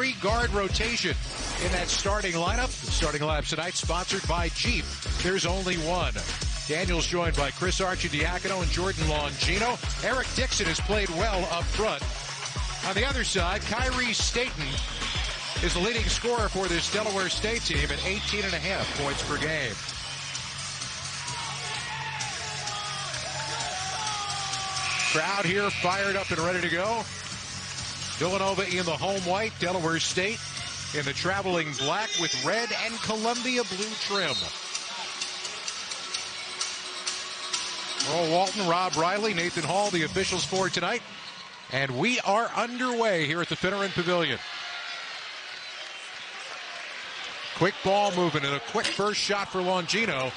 3-guard rotation in that starting lineup. The starting lineup tonight sponsored by Jeep. There's only one. Daniels joined by Chris Arcidiacono and Jordan Longino. Eric Dixon has played well up front. On the other side, Khyrie Staten is the leading scorer for this Delaware State team at 18.5 points per game. Crowd here fired up and ready to go. Villanova in the home white, Delaware State in the traveling black with red and Columbia blue trim. Earl Walton, Rob Riley, Nathan Hall, the officials for tonight. And we are underway here at the Finneran Pavilion. Quick ball movement and a quick first shot for Longino.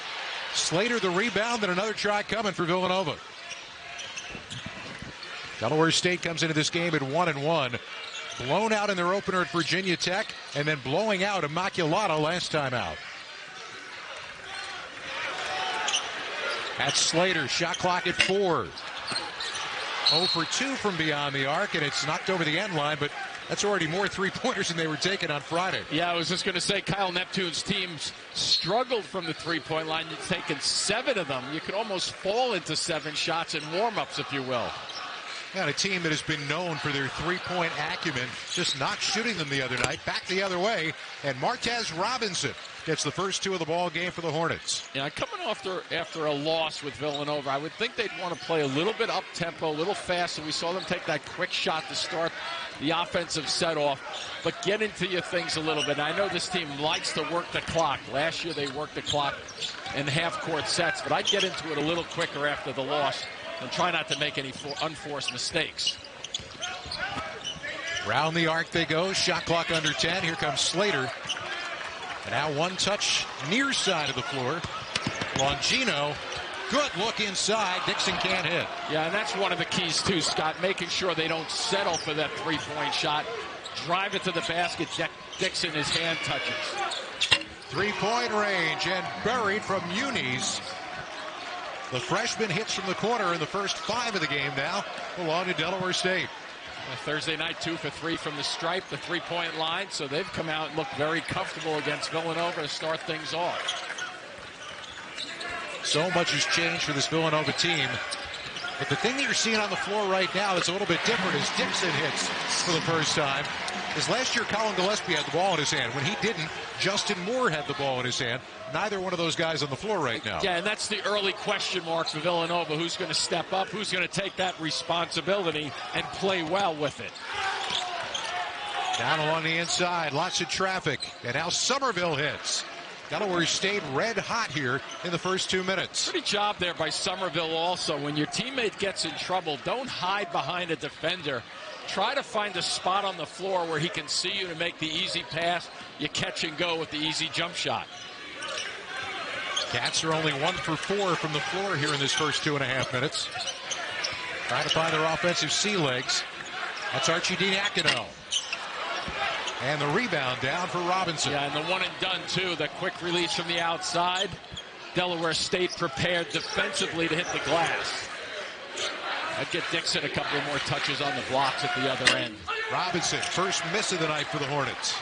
Slater the rebound and another try coming for Villanova. Delaware State comes into this game at 1-1. Blown out in their opener at Virginia Tech and then blowing out Immaculata last time out. That's Slater, shot clock at 4. 0 for 2 from beyond the arc, and it's knocked over the end line, but that's already more three-pointers than they were taking on Friday. Yeah, I was just going to say Kyle Neptune's teams struggled from the three-point line. You've taken 7 of them. You could almost fall into 7 shots in warm-ups, if you will. Yeah, a team that has been known for their three-point acumen, just not shooting them the other night. Back the other way, and Martez Robinson gets the first 2 of the ball game for the Hornets. Yeah, coming after a loss with Villanova, I would think they'd want to play a little bit up-tempo, a little faster. We saw them take that quick shot to start the offensive set-off, but get into your things a little bit. I know this team likes to work the clock. Last year they worked the clock in half-court sets, but I'd get into it a little quicker after the loss and try not to make any unforced mistakes. Round the arc they go. Shot clock under 10. Here comes Slater. And now one touch near side of the floor. Longino. Good look inside. Dixon can't hit. Yeah, and that's one of the keys too, Scott. Making sure they don't settle for that three-point shot. Drive it to the basket. Dixon, his hand touches. Three-point range and buried from Muniz. The freshman hits from the corner in the first 5 of the game now. Belong to Delaware State. Thursday night, 2 for 3 from the stripe, the three-point line. So they've come out and looked very comfortable against Villanova to start things off. So much has changed for this Villanova team. But the thing that you're seeing on the floor right now that's a little bit different is Dixon hits for the first time. Is last year Colin Gillespie had the ball in his hand. When he didn't, Justin Moore had the ball in his hand. Neither one of those guys on the floor right now. Yeah, and that's the early question mark for Villanova. Who's going to step up? Who's going to take that responsibility and play well with it? Down along the inside, lots of traffic. And now Somerville hits. Delaware State red hot here in the first 2 minutes. Pretty job there by Somerville also. When your teammate gets in trouble, don't hide behind a defender. Try to find a spot on the floor where he can see you to make the easy pass. You catch and go with the easy jump shot. Cats are only 1 for 4 from the floor here in this first 2.5 minutes. Trying to find their offensive sea legs. That's Arcidiacono. And the rebound down for Robinson. Yeah, and the one and done, too. The quick release from the outside. Delaware State prepared defensively to hit the glass. I'd get Dixon a couple more touches on the blocks at the other end. Robinson, first miss of the night for the Hornets.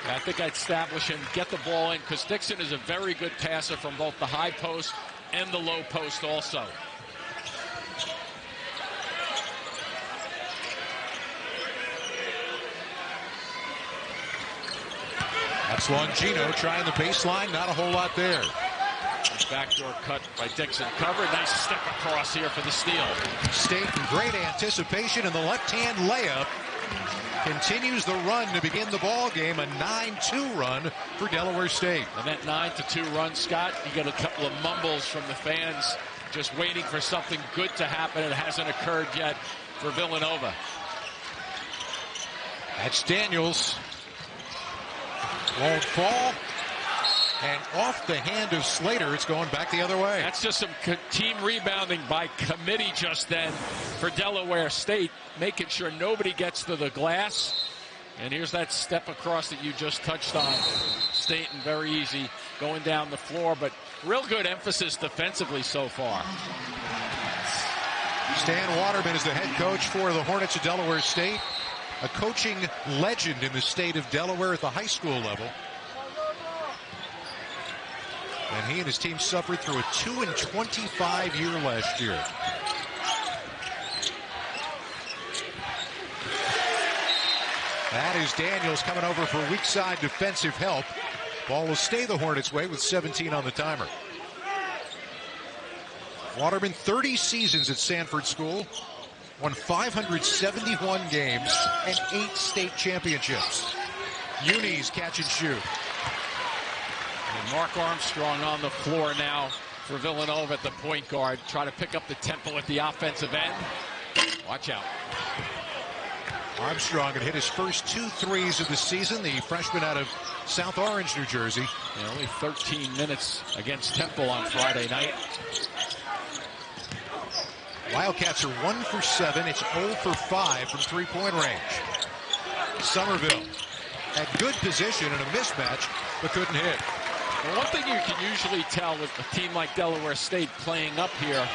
Yeah, I think I'd establish him, get the ball in, because Dixon is a very good passer from both the high post and the low post also. That's Longino trying the baseline. Not a whole lot there. Backdoor cut by Dixon. Covered. Nice step across here for the steal. State in great anticipation, and the left-hand layup continues the run to begin the ball game. A 9-2 run for Delaware State. And that 9-2 run, Scott, you get a couple of mumbles from the fans just waiting for something good to happen. It hasn't occurred yet for Villanova. That's Daniels. Won't fall. And off the hand of Slater, it's going back the other way. That's just some team rebounding by committee just then for Delaware State, making sure nobody gets to the glass. And here's that step across that you just touched on. Staten, very easy, going down the floor, but real good emphasis defensively so far. Stan Waterman is the head coach for the Hornets of Delaware State. a coaching legend in the state of Delaware at the high school level. And he and his team suffered through a 2-25 year last year. That is Daniels coming over for weak side defensive help. Ball will stay the Hornets' way with 17 on the timer. Waterman, 30 seasons at Sanford School, won 571 games and 8 state championships. Unis catch and shoot. And Mark Armstrong on the floor now for Villanova at the point guard. Try to pick up the tempo at the offensive end. Watch out. Armstrong had hit his first 2 threes of the season, the freshman out of South Orange, New Jersey. Yeah, only 13 minutes against Temple on Friday night. Wildcats are 1 for 7. It's 0 for 5 from three-point range. Somerville had good position in a mismatch, but couldn't hit. Well, one thing you can usually tell with a team like Delaware State playing up here,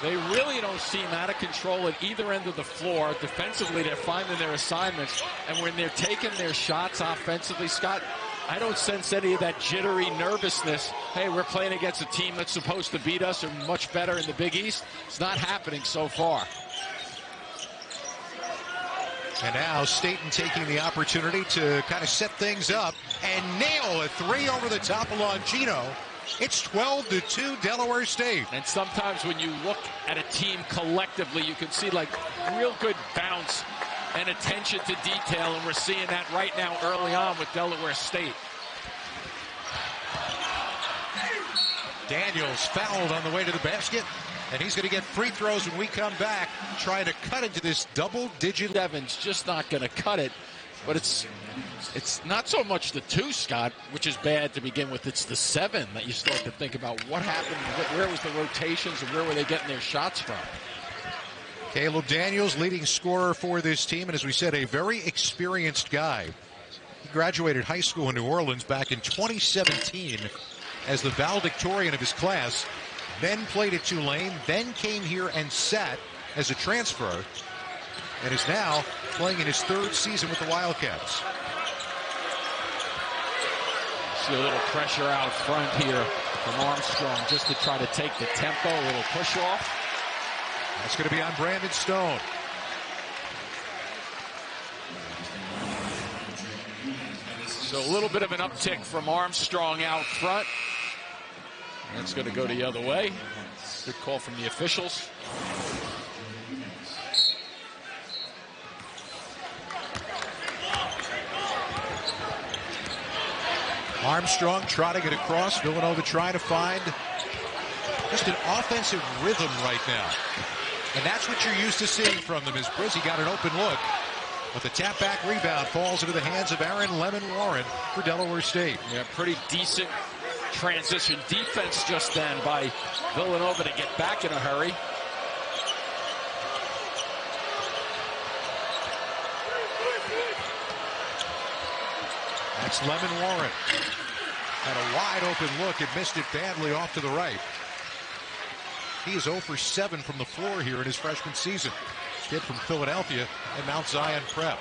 they really don't seem out of control at either end of the floor. Defensively, they're finding their assignments. And when they're taking their shots offensively, Scott, I don't sense any of that jittery nervousness. Hey, we're playing against a team that's supposed to beat us or much better in the Big East. It's not happening so far. And now Staten taking the opportunity to kind of set things up and nail a 3 over the top of Longino. It's 12-2 Delaware State. And sometimes when you look at a team collectively, you can see like real good bounce and attention to detail, and we're seeing that right now early on with Delaware State. Daniels fouled on the way to the basket, and he's going to get free throws when we come back, trying to cut into this double-digit. Evans just not going to cut it, but it's not so much the 2, Scott, which is bad to begin with. It's the 7 that you start to think about what happened, where was the rotations, and where were they getting their shots from. Caleb Daniels, leading scorer for this team, and as we said, a very experienced guy. He graduated high school in New Orleans back in 2017 as the valedictorian of his class, then played at Tulane, then came here and sat as a transfer, and is now playing in his 3rd season with the Wildcats. See a little pressure out front here from Armstrong just to try to take the tempo, a little push off. That's going to be on Brandon Stone. So a little bit of an uptick from Armstrong out front. That's going to go the other way. Good call from the officials. Armstrong trotting it across. Villanova trying to find just an offensive rhythm right now. And that's what you're used to seeing from them, as Brizzy got an open look. But the tap back rebound falls into the hands of Aaron Lemon-Warren for Delaware State. Yeah, pretty decent transition defense just then by Villanova to get back in a hurry. That's Lemon-Warren. Had a wide open look and missed it badly off to the right. He is 0 for 7 from the floor here in his freshman season. Kid from Philadelphia and Mount Zion Prep.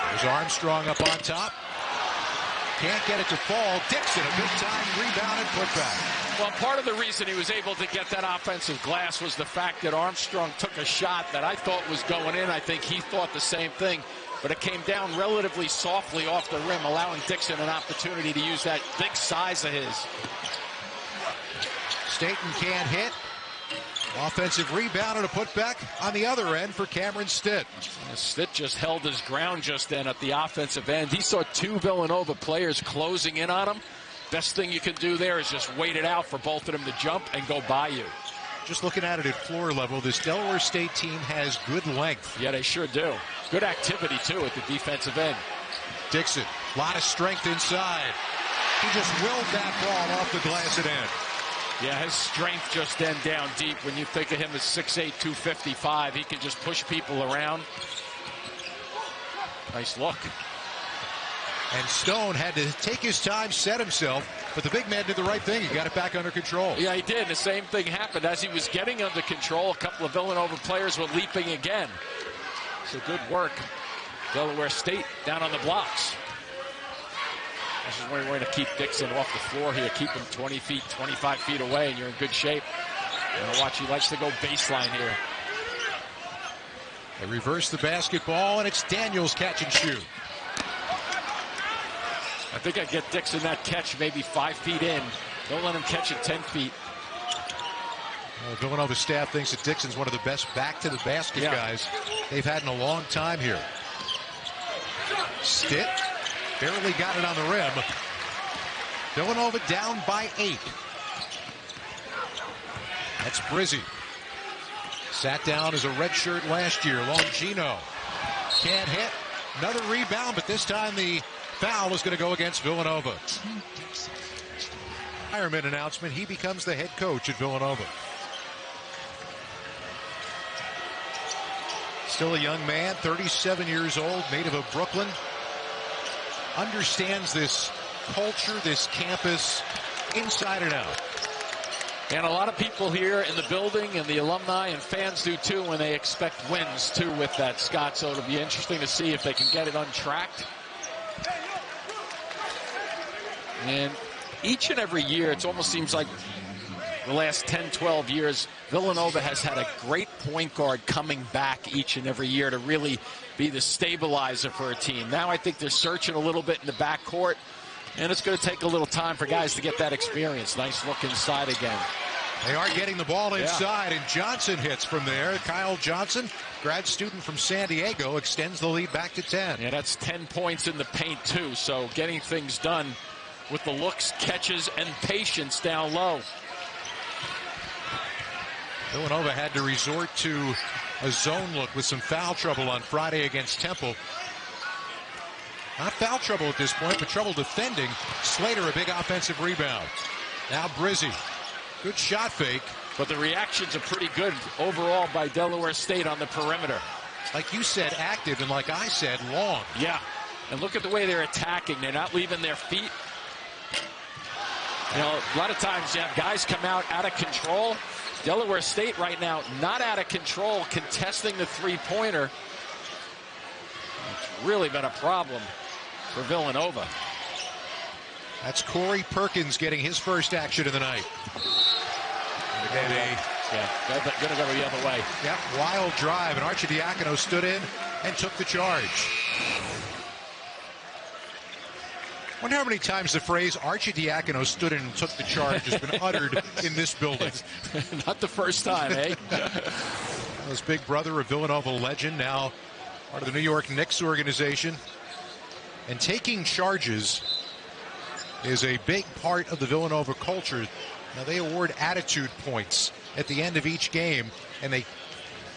There's Armstrong up on top. Can't get it to fall. Dixon, a big-time rebound and putback. Well, part of the reason he was able to get that offensive glass was the fact that Armstrong took a shot that I thought was going in. I think he thought the same thing. But it came down relatively softly off the rim, allowing Dixon an opportunity to use that big size of his. Staten can't hit. Offensive rebound and a putback on the other end for Cameron Stitt. Stitt just held his ground just then at the offensive end. He saw 2 Villanova players closing in on him. Best thing you can do there is just wait it out for both of them to jump and go by you. Just looking at it at floor level, this Delaware State team has good length. Yeah, they sure do. Good activity, too, at the defensive end. Dixon, a lot of strength inside. He just willed that ball off the glass at end. Yeah, his strength just then down deep. When you think of him as 6'8", 255, he can just push people around. Nice look. And Stone had to take his time, set himself, But the big man did the right thing. He got it back under control. Yeah, he did. The same thing happened. As he was getting under control, a couple of Villanova players were leaping again. So good work. Delaware State down on the blocks. This is where we're going to keep Dixon off the floor here. Keep him 20 feet, 25 feet away, and you're in good shape. And watch, he likes to go baseline here. They reverse the basketball, and it's Daniels catch and shoot. I think I'd get Dixon that catch maybe 5 feet in. Don't let him catch it 10 feet. Well, the Villanova staff thinks that Dixon's one of the best back-to-the-basket guys they've had in a long time here. Stitt barely got it on the rim. Villanova down by 8. That's Brizzi. Sat down as a redshirt last year. Longino can't hit. Another rebound, but this time the foul is going to go against Villanova. Retirement announcement. He becomes the head coach at Villanova. Still a young man, 37 years old, native of Brooklyn. Understands this culture, this campus, inside and out. And a lot of people here in the building and the alumni and fans do too when they expect wins too with that, Scott. So it'll be interesting to see if they can get it untracked. And each and every year, it almost seems like the last 10, 12 years, Villanova has had a great point guard coming back each and every year to really be the stabilizer for a team. Now I think they're searching a little bit in the backcourt, and it's going to take a little time for guys to get that experience. Nice look inside again. They are getting the ball inside, and Johnson hits from there. Kyle Johnson, grad student from San Diego, extends the lead back to 10. Yeah, that's 10 points in the paint, too. So getting things done with the looks, catches, and patience down low. Villanova had to resort to a zone look with some foul trouble on Friday against Temple. Not foul trouble at this point, but trouble defending. Slater, a big offensive rebound. Now Brizzi. Good shot fake. But the reactions are pretty good overall by Delaware State on the perimeter. Like you said, active, and like I said, long. Yeah. And look at the way they're attacking. They're not leaving their feet. You know, a lot of times you have guys come out of control. Delaware State right now not out of control, contesting the three-pointer. It's really been a problem for Villanova. That's Corey Perkins getting his first action of the night. Gonna go the other way. Yep, wild drive, and Arcidiacono stood in and took the charge. Wonder how many times the phrase Arcidiacono stood in and took the charge has been uttered in this building. Not the first time, eh? His big brother, a Villanova legend, now part of the New York Knicks organization. And taking charges is a big part of the Villanova culture. Now they award attitude points at the end of each game, and they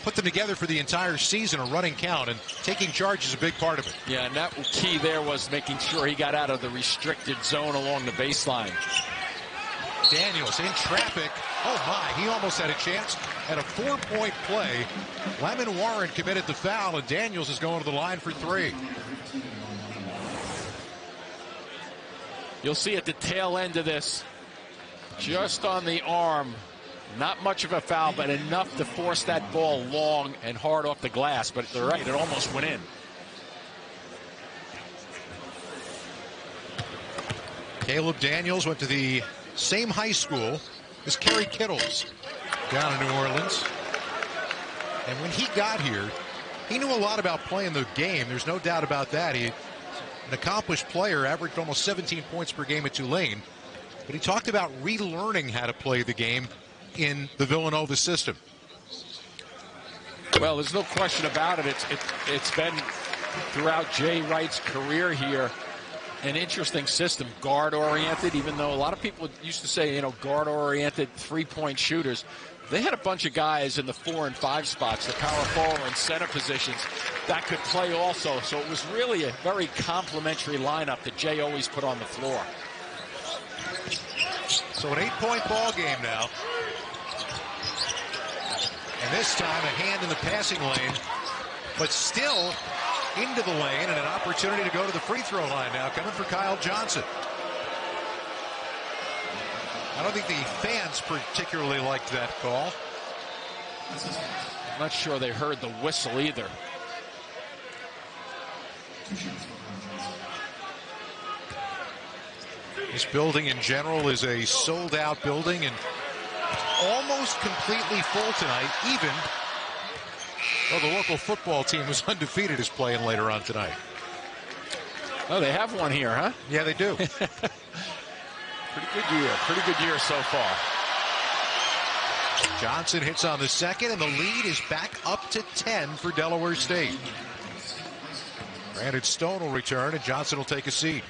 put them together for the entire season, a running count, and taking charge is a big part of it. Yeah, and that key there was making sure he got out of the restricted zone along the baseline. Daniels in traffic. Oh my, he almost had a chance at a 4-point play. Lemon Warren committed the foul, and Daniels is going to the line for 3. You'll see at the tail end of this, just on the arm, not much of a foul, but enough to force that ball long and hard off the glass. But they're right, it almost went in. Caleb Daniels went to the same high school as Kerry Kittles down in New Orleans. And when he got here, he knew a lot about playing the game. There's no doubt about that. He's an accomplished player, averaged almost 17 points per game at Tulane. But he talked about relearning how to play the game in the Villanova system. Well, there's no question about it. It's been throughout Jay Wright's career here an interesting system, guard-oriented, even though a lot of people used to say, you know, guard-oriented three-point shooters. They had a bunch of guys in the 4 and 5 spots, the power forward and center positions, that could play also. So it was really a very complimentary lineup that Jay always put on the floor. So an 8-point ball game now. And this time a hand in the passing lane, but still into the lane, and an opportunity to go to the free throw line now coming for Kyle Johnson. I don't think the fans particularly liked that call. I'm not sure they heard the whistle either. This building in general is a sold-out building and almost completely full tonight, even though the local football team was undefeated is playing later on tonight. Oh, they have one here, huh? Yeah, they do. Pretty good year so far. Johnson hits on the second, and the lead is back up to 10 for Delaware State. Brandon Stone will return, and Johnson will take a seat.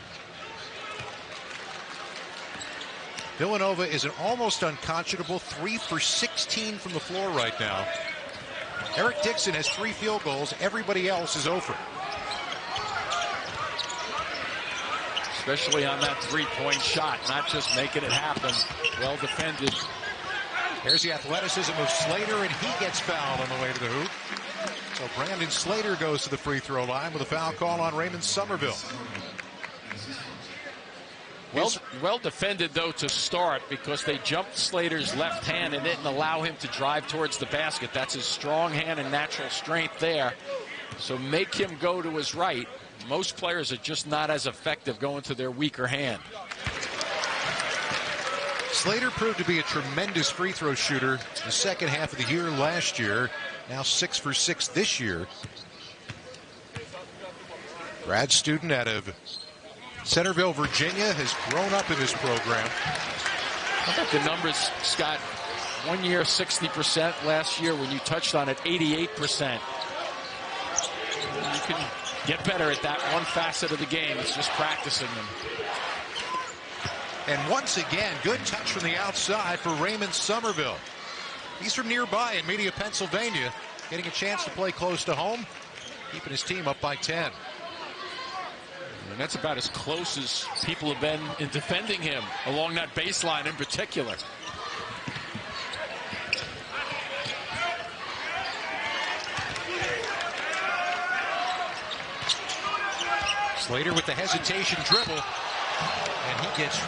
Villanova is an almost unconscionable 3 for 16 from the floor right now. Eric Dixon has 3 field goals. Everybody else is over. Especially on that three-point shot, not just making it happen. Well defended. There's the athleticism of Slater, and he gets fouled on the way to the hoop. So Brandon Slater goes to the free throw line with a foul call on Raymond Somerville. Well defended, though, to start, because they jumped Slater's left hand and didn't allow him to drive towards the basket. That's his strong hand and natural strength there. So make him go to his right. Most players are just not as effective going to their weaker hand. Slater proved to be a tremendous free throw shooter the second half of the year last year. Now 6 for 6 this year. Grad student out of Centerville, Virginia, has grown up in this program. How about the numbers, Scott? 1 year 60%, last year when you touched on it 88%. You can get better at that one facet of the game. It's just practicing them. And once again, good touch from the outside for Raymond Somerville. He's from nearby in Media, Pennsylvania, getting a chance to play close to home, keeping his team up by 10. And that's about as close as people have been in defending him along that baseline in particular. Slater with the hesitation dribble, and he gets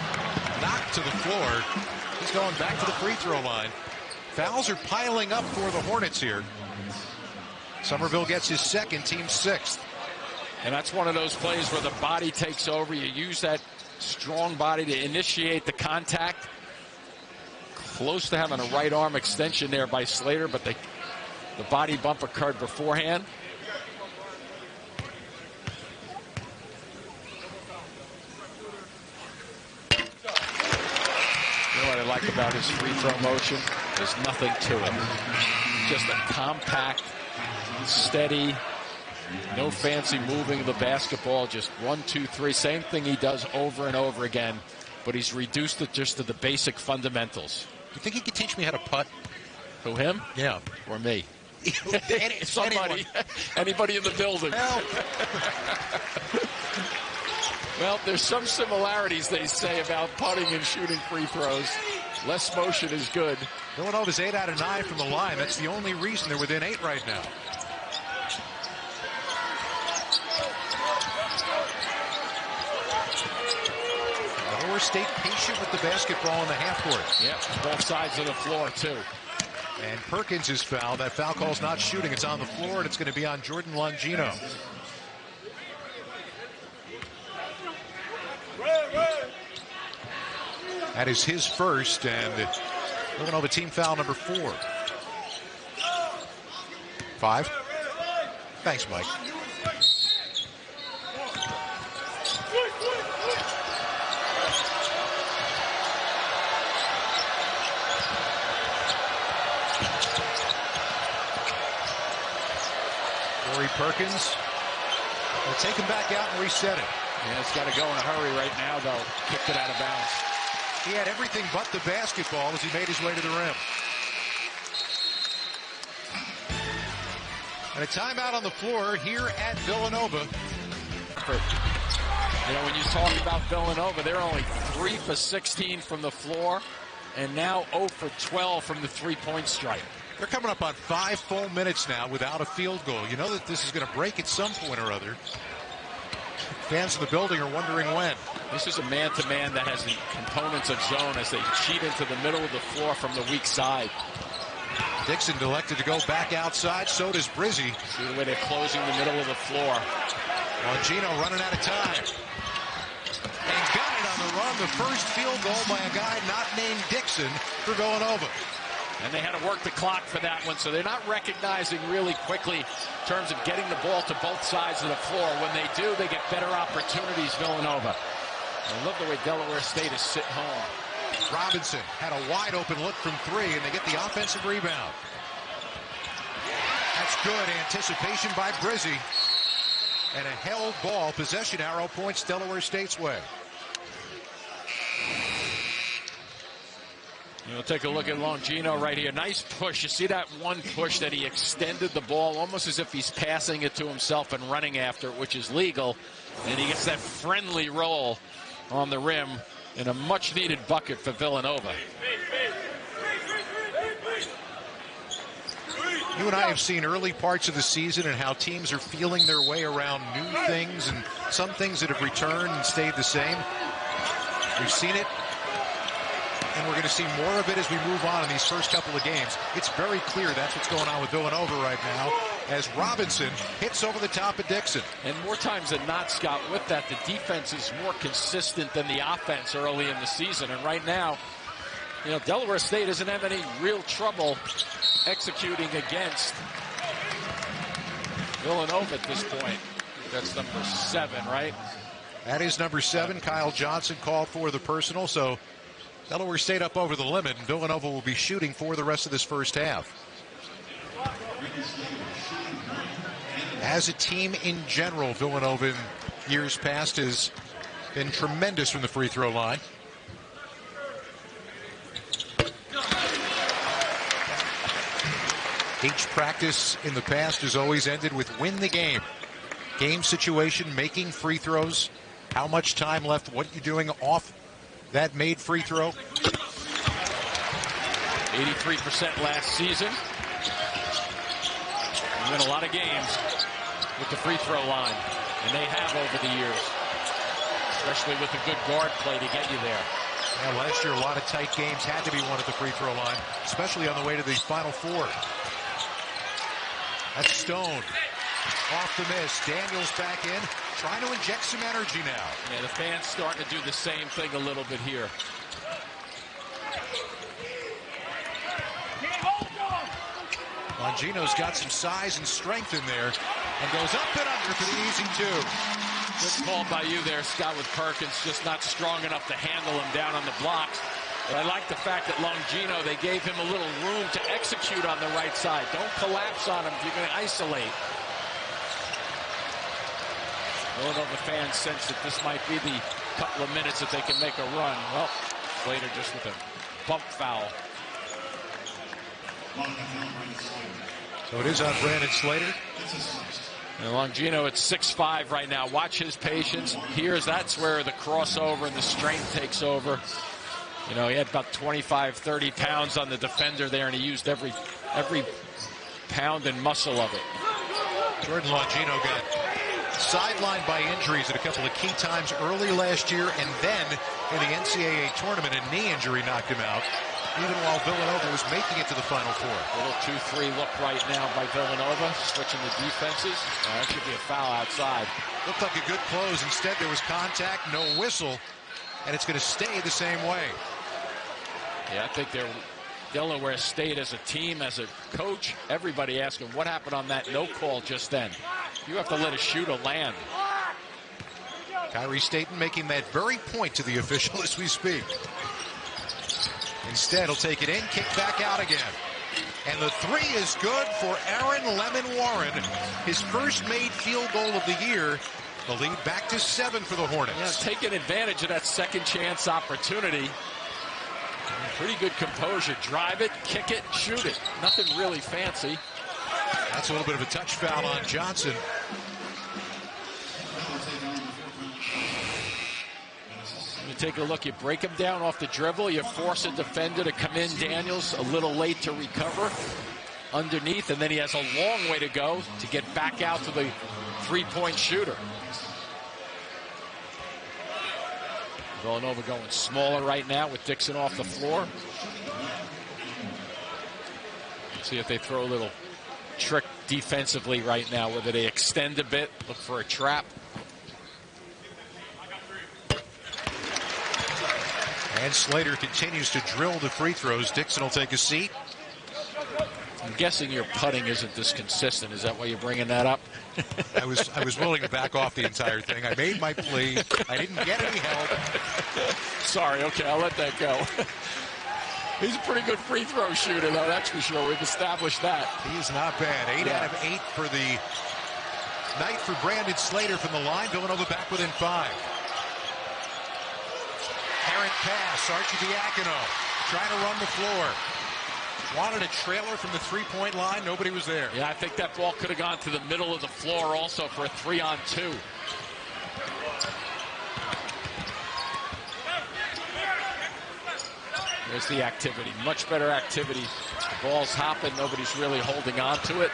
knocked to the floor. He's going back to the free throw line. Fouls are piling up for the Hornets here. Somerville gets his second, team 6th. And that's one of those plays where the body takes over. You use that strong body to initiate the contact. Close to having a right arm extension there by Slater, but the body bump occurred beforehand. You know what I like about his free throw motion? There's nothing to it. Just a compact, steady, no fancy moving of the basketball, just 1, 2, 3. Same thing he does over and over again, but he's reduced it just to the basic fundamentals. You think he could teach me how to putt? Who, him? Yeah. Or me? Somebody. Anybody in the building. Well, there's some similarities, they say, about putting and shooting free throws. Less motion is good. Villanova's 8 out of 9 from the line. That's the only reason they're within 8 right now. Delaware State patient with the basketball in the half court. Yep, both sides of the floor, too. And Perkins is fouled. That foul call's not shooting. It's on the floor, and it's going to be on Jordan Longino. That is his first, and Villanova team foul number 4. 5. Thanks, Mike. Corey Perkins will take him back out and reset it. Yeah, it's got to go in a hurry right now, though. Kicked it out of bounds. He had everything but the basketball as he made his way to the rim. And a timeout on the floor here at Villanova. You know, when you talk about Villanova, they're only 3 for 16 from the floor, and now 0 for 12 from the three-point stripe. They're coming up on 5 full minutes now without a field goal. You know that this is going to break at some point or other. Fans in the building are wondering when. This is a man-to-man that has the components of zone as they cheat into the middle of the floor from the weak side. Dixon elected to go back outside. So does Brizzi. See the way they're closing the middle of the floor. Longino running out of time. And got it on the run. The first field goal by a guy not named Dixon for Villanova. And they had to work the clock for that one, so they're not recognizing really quickly in terms of getting the ball to both sides of the floor. When they do, they get better opportunities, Villanova. I love the way Delaware State is sitting home. Robinson had a wide open look from three, and they get the offensive rebound. That's good anticipation by Brizzi. And a held ball. Possession arrow points Delaware State's way. You'll take a look at Longino right here. Nice push. You see that one push that he extended the ball almost as if he's passing it to himself and running after it, which is legal. And he gets that friendly roll on the rim in a much-needed bucket for Villanova. You and I have seen early parts of the season and how teams are feeling their way around new things and some things that have returned and stayed the same. We've seen it, and we're going to see more of it as we move on in these first couple of games. It's very clear that's what's going on with Villanova right now as Robinson hits over the top of Dixon. And more times than not, Scott, with that, the defense is more consistent than the offense early in the season. And right now, you know, Delaware State doesn't have any real trouble executing against Villanova at this point. That's number 7, right? That is number 7. Kyle Johnson called for the personal, so Delaware State up over the limit, and Villanova will be shooting for the rest of this first half. As a team in general, Villanova in years past has been tremendous from the free throw line. Each practice in the past has always ended with win the game. Game situation, making free throws, how much time left, what you're doing off that made free throw. 83% last season. You win a lot of games with the free throw line, and they have over the years, especially with a good guard play to get you there. Yeah, last year a lot of tight games had to be won at the free throw line, especially on the way to the Final Four. That's Stone. Off the miss. Daniels back in, trying to inject some energy now. Yeah, the fans starting to do the same thing a little bit here. Longino's got some size and strength in there and goes up and under for the easy 2. Good call by you there, Scott, with Perkins just not strong enough to handle him down on the blocks. But I like the fact that Longino, they gave him a little room to execute on the right side. Don't collapse on him if you're going to isolate. Villanova fans sense that this might be the couple of minutes that they can make a run. Well, Slater just with a bump foul. So it is on Brandon Slater. And Longino at 6'5" right now. Watch his patience. That's where the crossover and the strength takes over. You know, he had about 25, 30 pounds on the defender there, and he used every pound and muscle of it. Jordan Longino got sidelined by injuries at a couple of key times early last year, and then in the NCAA tournament, a knee injury knocked him out, even while Villanova was making it to the Final Four. A little 2-3 look right now by Villanova, switching the defenses. That should be a foul outside. Looked like a good close. Instead, there was contact, no whistle, and it's going to stay the same way. Yeah, I think Delaware State as a team, as a coach, everybody asking what happened on that no call just then. You have to let a shooter land. Khyrie Staten making that very point to the official as we speak. Instead, he'll take it in, kick back out again. And the 3 is good for Aaron Lemon Warren. His first made field goal of the year. The lead back to 7 for the Hornets. Yeah, taking advantage of that second chance opportunity. Pretty good composure. Drive it, kick it, shoot it. Nothing really fancy. That's a little bit of a touch foul on Johnson. You take a look, you break him down off the dribble, you force a defender to come in. Daniels a little late to recover underneath, and then he has a long way to go to get back out to the three-point shooter. Villanova going smaller right now with Dixon off the floor. See if they throw a little trick defensively right now, whether they extend a bit, look for a trap. And Slater continues to drill the free throws. Dixon will take a seat. I'm guessing your putting isn't this consistent. Is that why you're bringing that up? I was willing to back off the entire thing. I made my plea. I didn't get any help. Sorry, okay, I'll let that go. He's a pretty good free throw shooter, though, that's for sure. We've established that. He's not bad. 8 out of 8 for the night for Brandon Slater from the line. Villanova back within 5. Errant pass. Arcidiacono trying to run the floor. Wanted a trailer from the three-point line. Nobody was there. Yeah, I think that ball could have gone to the middle of the floor also for a 3-on-2. There's the activity. Much better activity. The ball's hopping. Nobody's really holding on to it.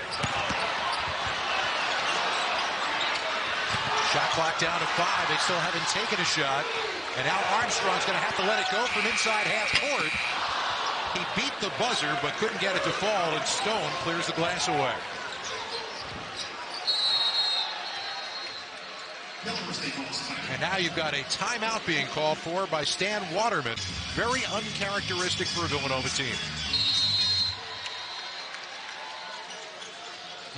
Shot clock down to 5. They still haven't taken a shot. And now Armstrong's going to have to let it go from inside half court. He beat the buzzer, but couldn't get it to fall, and Stone clears the glass away. And now you've got a timeout being called for by Stan Waterman. Very uncharacteristic for a Villanova team.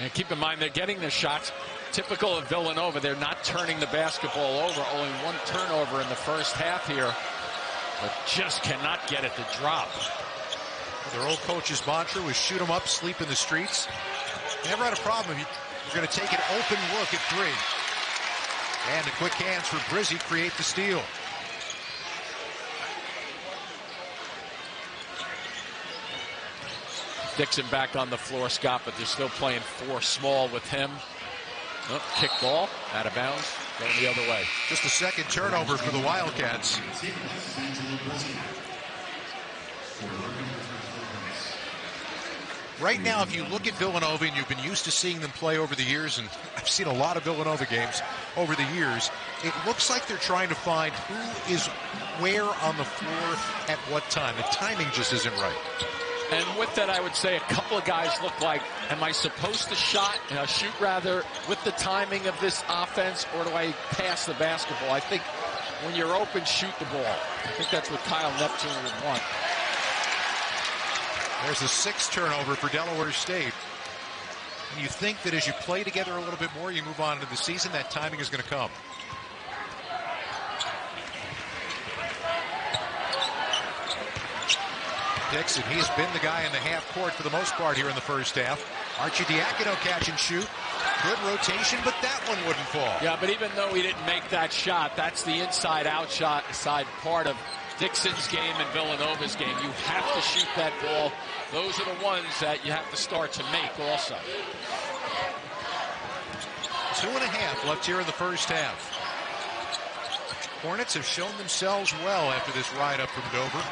And keep in mind, they're getting the shots. Typical of Villanova, they're not turning the basketball over. Only one turnover in the first half here, but just cannot get it to drop. Their old coach's mantra was shoot 'em up, sleep in the streets. Never had a problem. You're going to take an open look at 3. And the quick hands for Brizzi create the steal. Dixon back on the floor, Scott, but they're still playing 4 small with him. Oh, kick ball, out of bounds, going the other way. Just a second turnover for the Wildcats. Right now, if you look at Villanova, and you've been used to seeing them play over the years, and I've seen a lot of Villanova games over the years, it looks like they're trying to find who is where on the floor at what time. The timing just isn't right. And with that, I would say a couple of guys look like, am I supposed to shoot rather with the timing of this offense, or do I pass the basketball? I think when you're open, shoot the ball. I think that's what Kyle Neptune would want. There's a 6th turnover for Delaware State. And you think that as you play together a little bit more, you move on into the season, that timing is going to come. Dixon, he has been the guy in the half court for the most part here in the first half. Arcidiacono catch and shoot. Good rotation, but that one wouldn't fall. Yeah, but even though he didn't make that shot, that's the inside-out shot side part of Dixon's game and Villanova's game. You have to shoot that ball. Those are the ones that you have to start to make also. 2.5 left here in the first half. Hornets have shown themselves well after this ride up from Dover.